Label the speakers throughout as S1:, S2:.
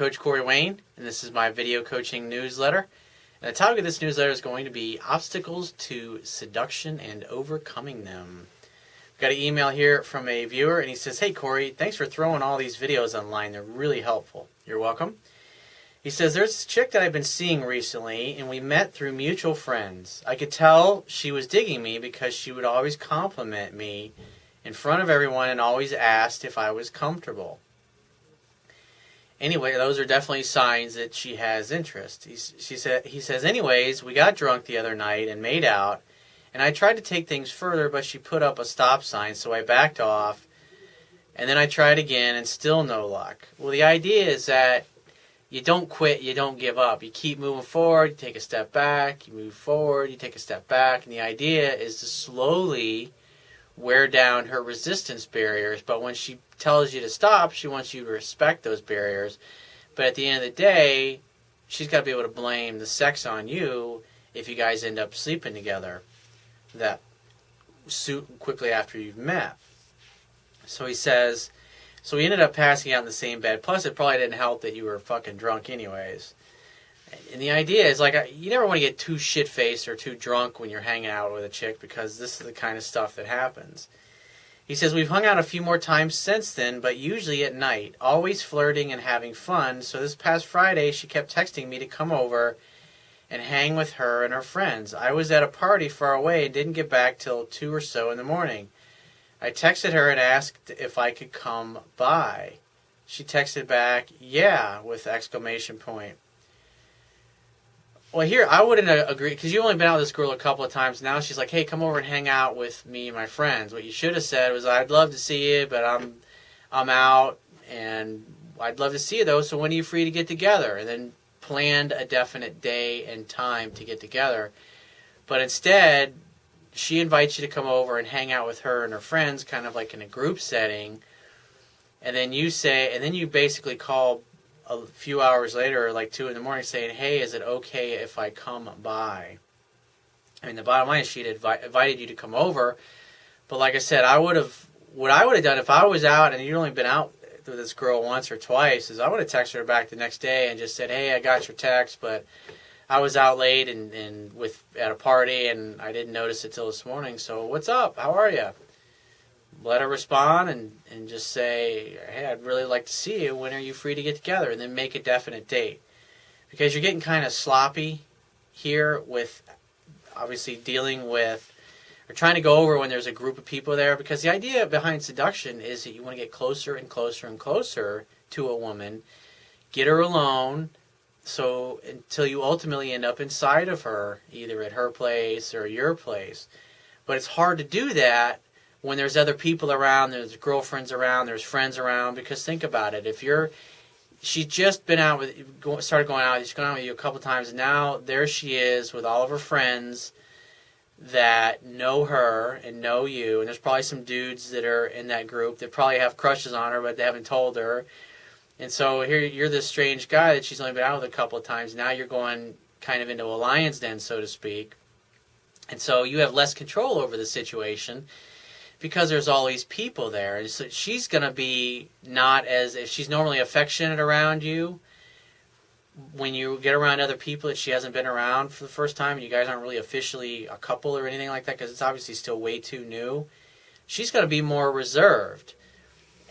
S1: Coach Corey Wayne, and this is my video coaching newsletter. And the topic of this newsletter is going to be obstacles to seduction and overcoming them. Got an email here from a viewer, and he says, "Hey Corey, thanks for throwing all these videos online. They're really helpful." You're welcome. He says, "There's this chick that I've been seeing recently, and we met through mutual friends. I could tell she was digging me because she would always compliment me in front of everyone and always asked if I was comfortable. Anyway, those are definitely signs that she has interest." He says, "Anyways, we got drunk the other night and made out, and I tried to take things further, but she put up a stop sign, so I backed off, and then I tried again, and still no luck." Well, the idea is that you don't quit, you don't give up. You keep moving forward, you take a step back, you move forward, you take a step back, and the idea is to slowly wear down her resistance barriers. But when she tells you to stop, she wants you to respect those barriers. But at the end of the day, she's got to be able to blame the sex on you if you guys end up sleeping together that quickly after you've met. So he says, so we ended up passing out in the same bed. Plus, it probably didn't help that you were fucking drunk anyways. And the idea is, like, you never want to get too shit-faced or too drunk when you're hanging out with a chick, because this is the kind of stuff that happens. He says, "We've hung out a few more times since then, but usually at night, always flirting and having fun. So this past Friday, she kept texting me to come over and hang with her and her friends. I was at a party far away and didn't get back till 2 or so in the morning. I texted her and asked if I could come by. She texted back, 'Yeah,' with exclamation point. Well, here, I wouldn't agree, because you've only been out with this girl a couple of times. Now she's like, 'Hey, come over and hang out with me and my friends.' What you should have said was, 'I'd love to see you, but I'm out, and I'd love to see you, though, so when are you free to get together?' And then planned a definite day and time to get together. But instead, she invites you to come over and hang out with her and her friends, kind of like in a group setting. And then you basically call a few hours later, like 2 in the morning, saying, 'Hey, is it okay if I come by?' I mean, the bottom line is she'd invited you to come over. But like I said, what I would have done if I was out and you'd only been out with this girl once or twice, is I would have texted her back the next day and just said, 'Hey, I got your text, but I was out late and at a party, and I didn't notice it till this morning. So what's up? How are you?' Let her respond and just say, 'Hey, I'd really like to see you. When are you free to get together?' And then make a definite date. Because you're getting kind of sloppy here with obviously dealing with or trying to go over when there's a group of people there. Because the idea behind seduction is that you want to get closer and closer and closer to a woman, get her alone, so until you ultimately end up inside of her, either at her place or your place. But it's hard to do that when there's other people around, there's girlfriends around, there's friends around. Because think about it, she's just been out started going out, she's gone out with you a couple times, and now there she is with all of her friends that know her and know you. And there's probably some dudes that are in that group that probably have crushes on her, but they haven't told her. And so here you're this strange guy that she's only been out with a couple of times. Now you're going kind of into a lion's den, so to speak. And so you have less control over the situation because there's all these people there. And so she's going to be not as, if she's normally affectionate around you, when you get around other people that she hasn't been around for the first time, and you guys aren't really officially a couple or anything like that, because it's obviously still way too new, she's going to be more reserved.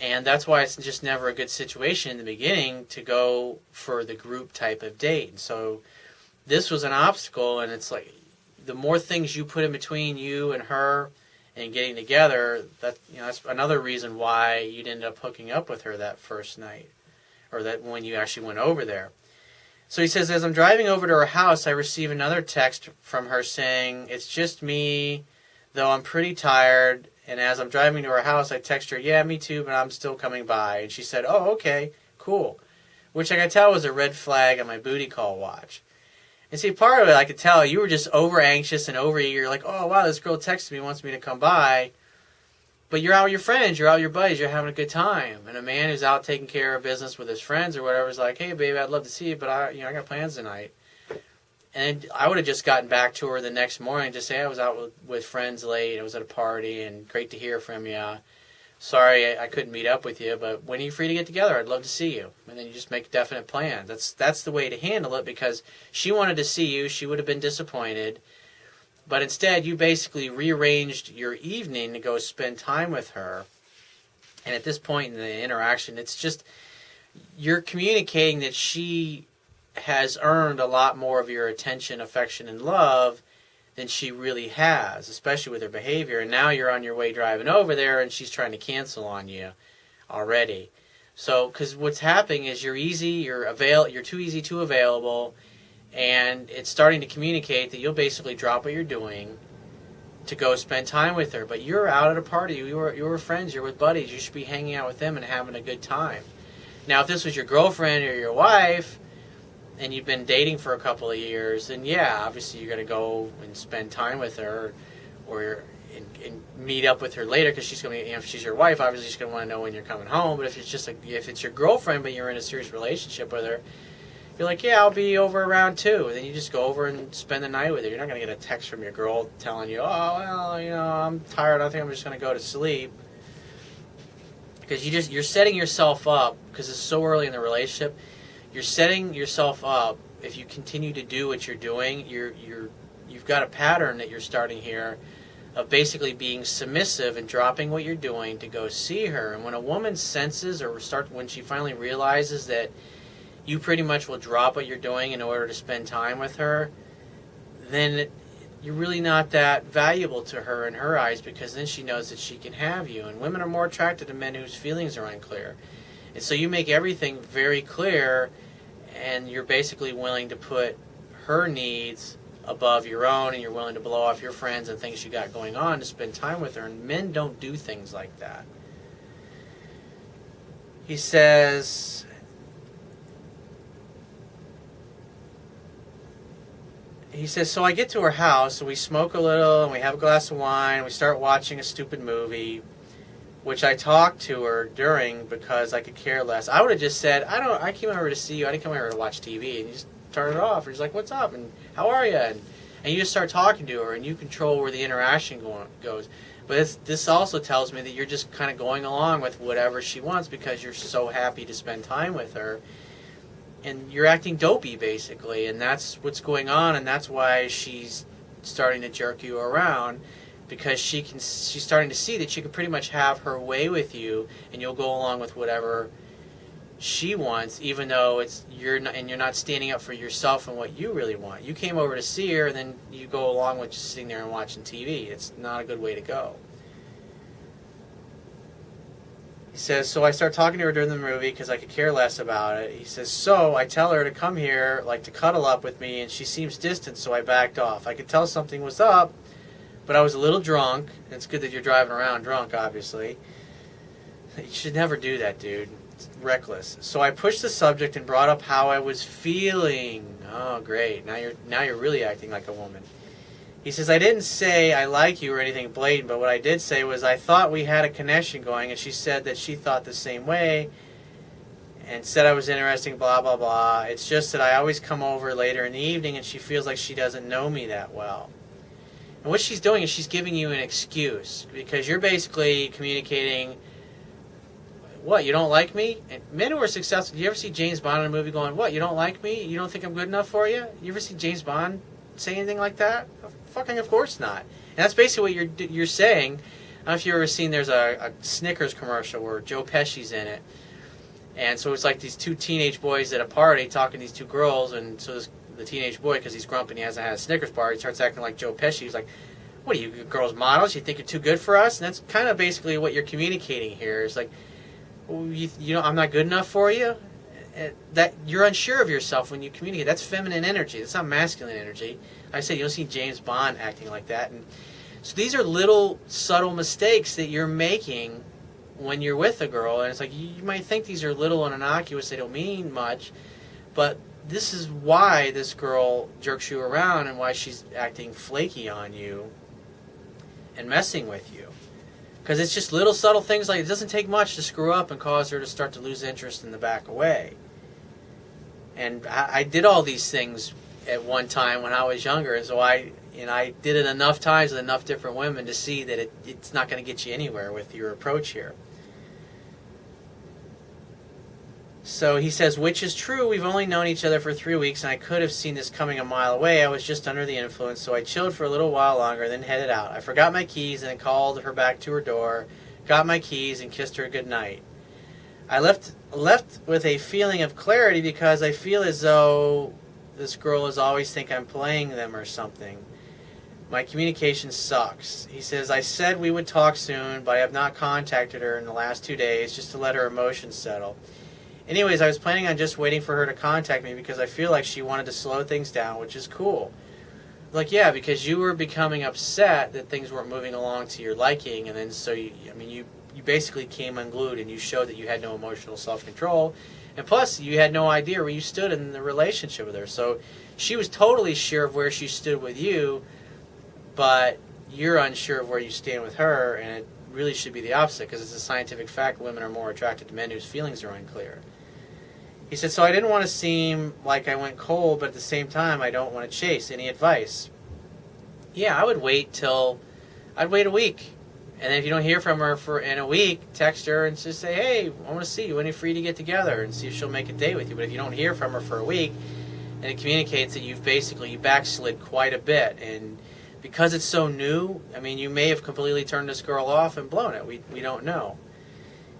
S1: And that's why it's just never a good situation in the beginning to go for the group type of date. And so this was an obstacle, and it's like the more things you put in between you and her and getting together, that's another reason why you'd end up hooking up with her that first night, or that when you actually went over there. So he says, "As I'm driving over to her house, I receive another text from her saying, 'It's just me, though I'm pretty tired.' And as I'm driving to her house, I text her, 'Yeah, me too, but I'm still coming by.' And she said, 'Oh, okay, cool.' Which I could tell was a red flag on my booty call watch. And see, part of it, I could tell you were just over anxious and over eager, like, 'Oh, wow, this girl texted me, wants me to come by.' But you're out with your friends, you're out with your buddies, you're having a good time. And a man who's out taking care of business with his friends or whatever is like, 'Hey, baby, I'd love to see you, but I got plans tonight.' And I would have just gotten back to her the next morning, just say, 'I was out with friends late, I was at a party, and great to hear from you. sorry I couldn't meet up with you, but when are you free to get together? I'd love to see you. And then you just make definite plans. That's the way to handle it, because she wanted to see you. She would have been disappointed. But instead, you basically rearranged your evening to go spend time with her. And at this point in the interaction, it's just, you're communicating that she has earned a lot more of your attention, affection, and love than she really has, especially with her behavior. And now you're on your way driving over there, and she's trying to cancel on you already. So, because what's happening is you're too easy, too available, and it's starting to communicate that you'll basically drop what you're doing to go spend time with her. But you're out at a party. You were friends. You're with buddies. You should be hanging out with them and having a good time. Now, if this was your girlfriend or your wife, and you've been dating for a couple of years, then yeah, obviously you're going to go and spend time with her, or and meet up with her later, because she's going to, if she's your wife, obviously she's going to want to know when you're coming home. But if it's your girlfriend, but you're in a serious relationship with her, you're like, yeah, I'll be over around 2. And then you just go over and spend the night with her. You're not going to get a text from your girl telling you, oh, well, I'm tired. I think I'm just going to go to sleep. Because you're setting yourself up, because it's so early in the relationship. You're setting yourself up. If you continue to do what you're doing, you've got a pattern that you're starting here of basically being submissive and dropping what you're doing to go see her. And when a woman senses, when she finally realizes that you pretty much will drop what you're doing in order to spend time with her, then you're really not that valuable to her in her eyes, because then she knows that she can have you. And women are more attracted to men whose feelings are unclear. And so you make everything very clear, and you're basically willing to put her needs above your own, and you're willing to blow off your friends and things you got going on to spend time with her. And men don't do things like that. He says, so I get to her house, and we smoke a little, and we have a glass of wine, and we start watching a stupid movie, which I talked to her during because I could care less. I would have just said, I came over to see you. I didn't come over to watch TV. And you just turn it off. And she's like, what's up? And how are you? And you just start talking to her, and you control where the interaction goes. But this also tells me that you're just kind of going along with whatever she wants, because you're so happy to spend time with her. And you're acting dopey, basically. And that's what's going on, and that's why she's starting to jerk you around. Because she's starting to see that she can pretty much have her way with you, and you'll go along with whatever she wants, even though you're not standing up for yourself and what you really want. You came over to see her, and then you go along with just sitting there and watching TV. It's not a good way to go. He says, so I start talking to her during the movie because I could care less about it. He says, so I tell her to come here, like to cuddle up with me, and she seems distant, so I backed off. I could tell something was up, but I was a little drunk. It's good that you're driving around drunk, obviously. You should never do that, dude. It's reckless. So I pushed the subject and brought up how I was feeling. Oh, great. Now you're really acting like a woman. He says, I didn't say I like you or anything blatant, but what I did say was I thought we had a connection going, and she said that she thought the same way and said I was interesting, blah, blah, blah. It's just that I always come over later in the evening, and she feels like she doesn't know me that well. And what she's doing is she's giving you an excuse, because you're basically communicating, what, you don't like me? And men who are successful, do you ever see James Bond in a movie going, what, you don't like me? You don't think I'm good enough for you? You ever see James Bond say anything like that? Fucking of course not. And that's basically what you're saying. I don't know if you've ever seen, there's a Snickers commercial where Joe Pesci's in it. And so it's like these two teenage boys at a party talking to these two girls, and so the teenage boy, because he's grumpy and he hasn't had a Snickers bar, he starts acting like Joe Pesci. He's like, what are you girls models? You think you're too good for us? And that's kind of basically what you're communicating here. It's like, you know, I'm not good enough for you? That you're unsure of yourself when you communicate. That's feminine energy. That's not masculine energy. Like I said, you don't see James Bond acting like that. And so these are little subtle mistakes that you're making when you're with a girl. And it's like, you might think these are little and innocuous, they don't mean much, but this is why this girl jerks you around and why she's acting flaky on you and messing with you. Because it's just little subtle things like it doesn't take much to screw up and cause her to start to lose interest and to back away. And I did all these things at one time when I was younger, and so I did it enough times with enough different women to see that it's not going to get you anywhere with your approach here. So he says, which is true. We've only known each other for 3 weeks, and I could have seen this coming a mile away. I was just under the influence, so I chilled for a little while longer, then headed out. I forgot my keys and then called her back to her door, got my keys, and kissed her goodnight. I left with a feeling of clarity because I feel as though this girl is always think I'm playing them or something. My communication sucks. He says, I said we would talk soon, but I have not contacted her in the last 2 days just to let her emotions settle. Anyways, I was planning on just waiting for her to contact me because I feel like she wanted to slow things down, which is cool. Like, yeah, because you were becoming upset that things weren't moving along to your liking, and then so you basically came unglued and you showed that you had no emotional self-control, and plus you had no idea where you stood in the relationship with her. So she was totally sure of where she stood with you, but you're unsure of where you stand with her, and it really should be the opposite because it's a scientific fact women are more attracted to men whose feelings are unclear. He said, so I didn't want to seem like I went cold, but at the same time, I don't want to chase. Any advice? Yeah, I'd wait a week. And then if you don't hear from her in a week, text her and just say, hey, I want to see you. When are you free to get together? And see if she'll make a date with you. But if you don't hear from her for a week, and it communicates that you backslid quite a bit. And because it's so new, you may have completely turned this girl off and blown it. We don't know.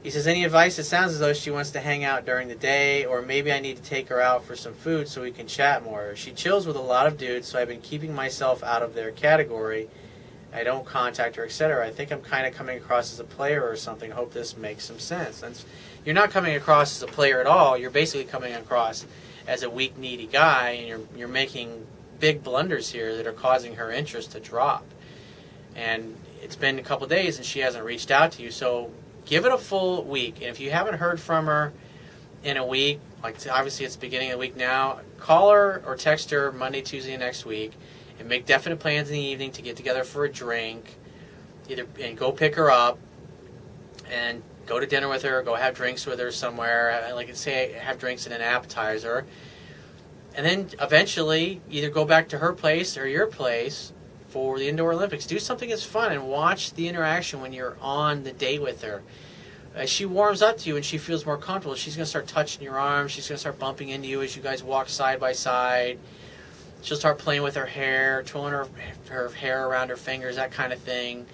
S1: He says, any advice? It sounds as though she wants to hang out during the day, or maybe I need to take her out for some food so we can chat more. She chills with a lot of dudes, so I've been keeping myself out of their category. I don't contact her, etc. I think I'm kind of coming across as a player or something. I hope this makes some sense. And you're not coming across as a player at all. You're basically coming across as a weak, needy guy, and you're making big blunders here that are causing her interest to drop. And it's been a couple days, and she hasn't reached out to you, so give it a full week. And if you haven't heard from her in a week, like obviously it's the beginning of the week now, call her or text her Monday, Tuesday next week, and make definite plans in the evening to get together for a drink, and go pick her up, and go to dinner with her, go have drinks with her somewhere, like say have drinks and an appetizer, and then eventually either go back to her place or your place for the Indoor Olympics. Do something that's fun and watch the interaction when you're on the date with her. As she warms up to you and she feels more comfortable, she's going to start touching your arms. She's going to start bumping into you as you guys walk side by side. She'll start playing with her hair, twirling her hair around her fingers, that kind of thing.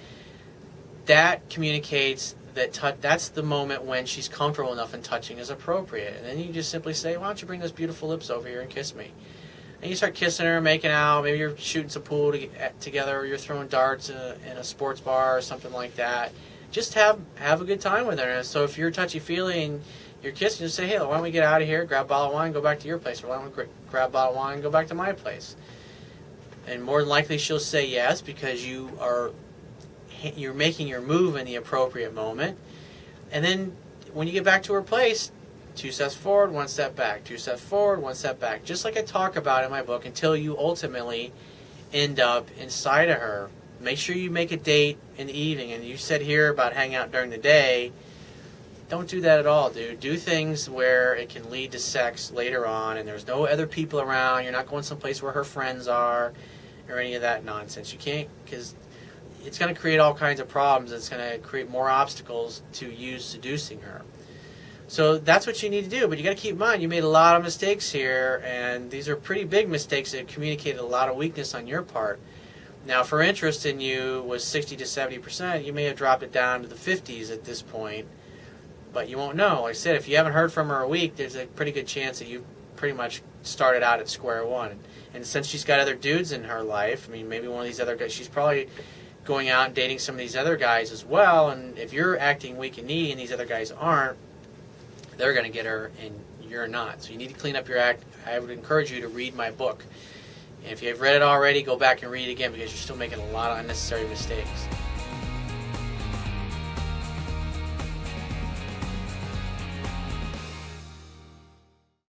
S1: That communicates that that's the moment when she's comfortable enough and touching is appropriate. And then you just simply say, why don't you bring those beautiful lips over here and kiss me? And you start kissing her, making out. Maybe you're shooting some pool together, or you're throwing darts in a sports bar or something like that. Just have a good time with her. And so if you're touchy-feely and you're kissing, just say, hey, why don't we get out of here, grab a bottle of wine, and go back to your place. Or why don't we grab a bottle of wine and go back to my place? And more than likely she'll say yes because you're making your move in the appropriate moment. And then when you get back to her place, 2 steps forward, 1 step back. 2 steps forward, 1 step back. Just like I talk about in my book, until you ultimately end up inside of her. Make sure you make a date in the evening. And you said here about hanging out during the day. Don't do that at all, dude. Do things where it can lead to sex later on, and there's no other people around. You're not going someplace where her friends are or any of that nonsense. You can't, because it's going to create all kinds of problems. It's going to create more obstacles to you seducing her. So that's what you need to do, but you got to keep in mind you made a lot of mistakes here, and these are pretty big mistakes that communicated a lot of weakness on your part. Now, if her interest in you was 60 to 70%, you may have dropped it down to the 50s at this point, but you won't know. Like I said, if you haven't heard from her a week, there's a pretty good chance that you pretty much started out at square one. And since she's got other dudes in her life, maybe one of these other guys, she's probably going out and dating some of these other guys as well, and if you're acting weak and needy and these other guys aren't, they're going to get her and you're not. So you need to clean up your act. I would encourage you to read my book. And if you've read it already, go back and read it again because you're still making a lot of unnecessary mistakes.